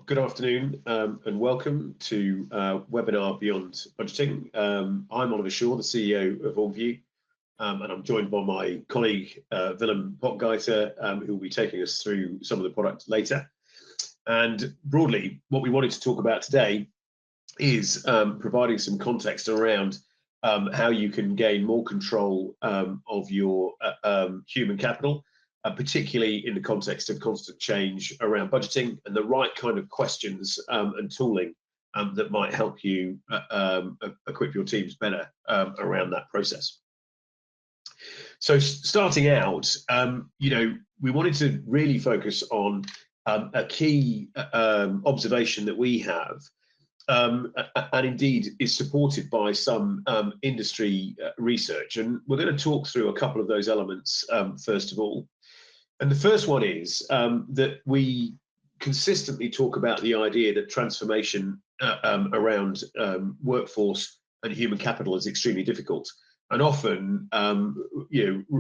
Good afternoon and welcome to webinar Beyond Budgeting. I'm Oliver Shaw, the CEO of Orgvue, and I'm joined by my colleague Willem Potgieter, who will be taking us through some of the product later. And broadly, what we wanted to talk about today is providing some context around how you can gain more control of your human capital, particularly in the context of constant change around budgeting, and the right kind of questions and tooling that might help you equip your teams better around that process. So starting out, we wanted to really focus on a key observation that we have, and indeed is supported by some industry research. And we're going to talk through a couple of those elements first of all. And the first one is that we consistently talk about the idea that transformation around workforce and human capital is extremely difficult, and often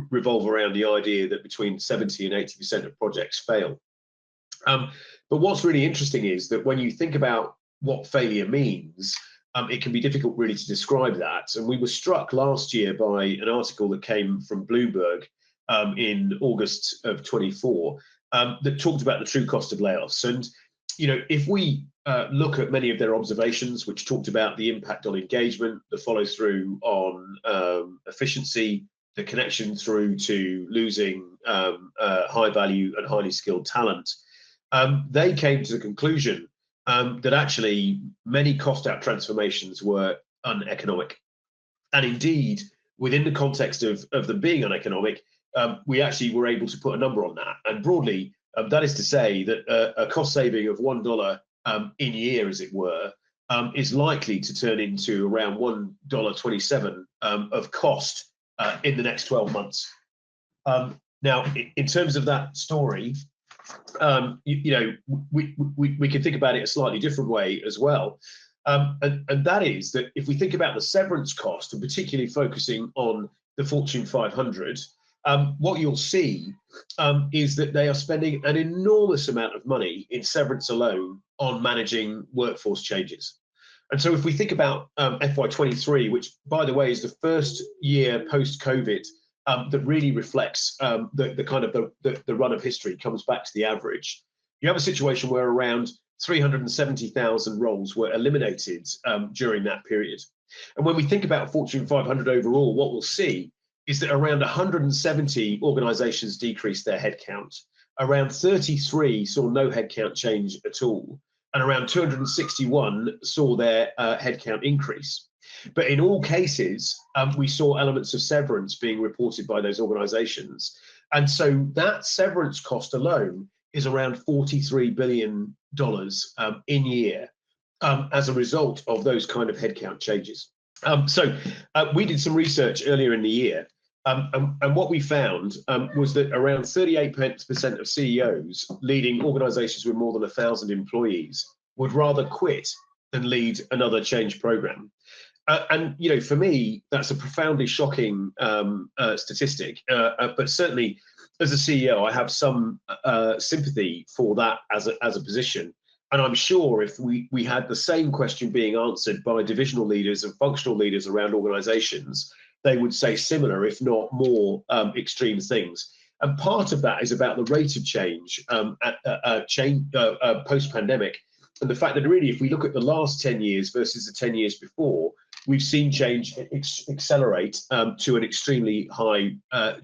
revolve around the idea that between 70 and 80% of projects fail. But what's really interesting is that when you think about what failure means, it can be difficult really to describe that. And we were struck last year by an article that came from Bloomberg in August of 24 that talked about the true cost of layoffs. And if we look at many of their observations, which talked about the impact on engagement, the follow through on efficiency, the connection through to losing high value and highly skilled talent, they came to the conclusion that actually many cost out transformations were uneconomic. And indeed, within the context of them being uneconomic, we actually were able to put a number on that. And broadly, that is to say that a cost saving of $1 in year, as it were, is likely to turn into around $1.27 of cost in the next 12 months. Now, in terms of that story, we can think about it a slightly different way as well. And that is that if we think about the severance cost, and particularly focusing on the Fortune 500, what you'll see is that they are spending an enormous amount of money in severance alone on managing workforce changes. And so if we think about FY23, which by the way is the first year post-COVID that really reflects the kind of the run of history, comes back to the average, you have a situation where around 370,000 roles were eliminated during that period. And when we think about Fortune 500 overall, what we'll see is that around 170 organizations decreased their headcount, around 33 saw no headcount change at all, and around 261 saw their headcount increase. But in all cases, we saw elements of severance being reported by those organizations. And so that severance cost alone is around $43 billion in year as a result of those kind of headcount changes. So we did some research earlier in the year. And what we found was that around 38% of CEOs leading organizations with more than 1,000 employees would rather quit than lead another change program. And for me, that's a profoundly shocking statistic. But certainly, as a CEO, I have some sympathy for that as a position. And I'm sure if we had the same question being answered by divisional leaders and functional leaders around organizations, they would say similar, if not more, extreme things. And part of that is about the rate of change post-pandemic, and the fact that really, if we look at the last 10 years versus the 10 years before, we've seen change accelerate to an extremely high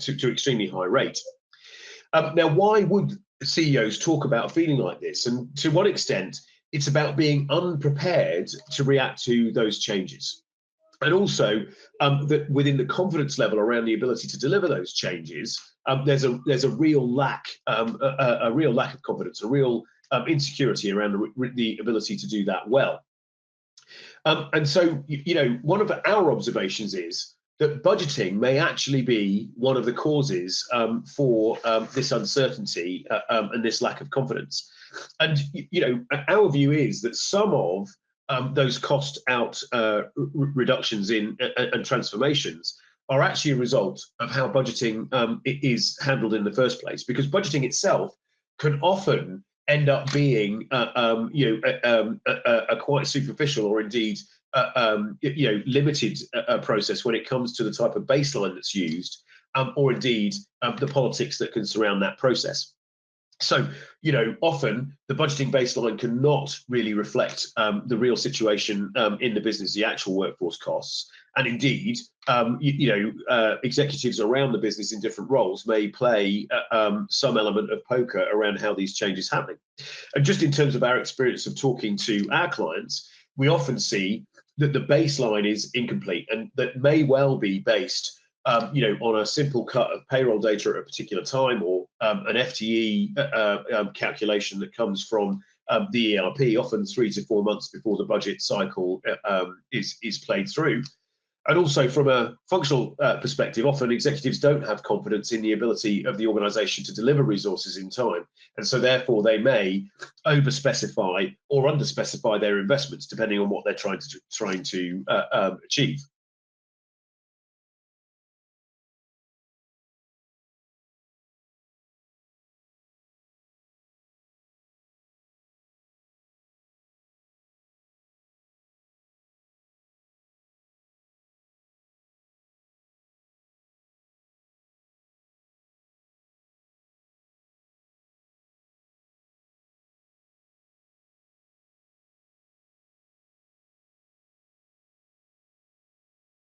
extremely high rate. Now, why would CEOs talk about feeling like this? And to what extent it's about being unprepared to react to those changes. And also that within the confidence level around the ability to deliver those changes, there's a real lack of confidence, a real insecurity around the ability to do that well. And so, one of our observations is that budgeting may actually be one of the causes for this uncertainty and this lack of confidence. And our view is that some of those cost out reductions and transformations are actually a result of how budgeting is handled in the first place, because budgeting itself can often end up being a quite superficial or indeed limited process when it comes to the type of baseline that's used, or indeed the politics that can surround that process. So, often the budgeting baseline cannot really reflect the real situation in the business, the actual workforce costs. And indeed, executives around the business in different roles may play some element of poker around how these changes are happening. And just in terms of our experience of talking to our clients, we often see that the baseline is incomplete, and that may well be based on a simple cut of payroll data at a particular time, or an FTE calculation that comes from the ERP, often 3 to 4 months before the budget cycle is played through. And also from a functional perspective, often executives don't have confidence in the ability of the organization to deliver resources in time. And so therefore they may over-specify or under-specify their investments, depending on what they're trying to achieve.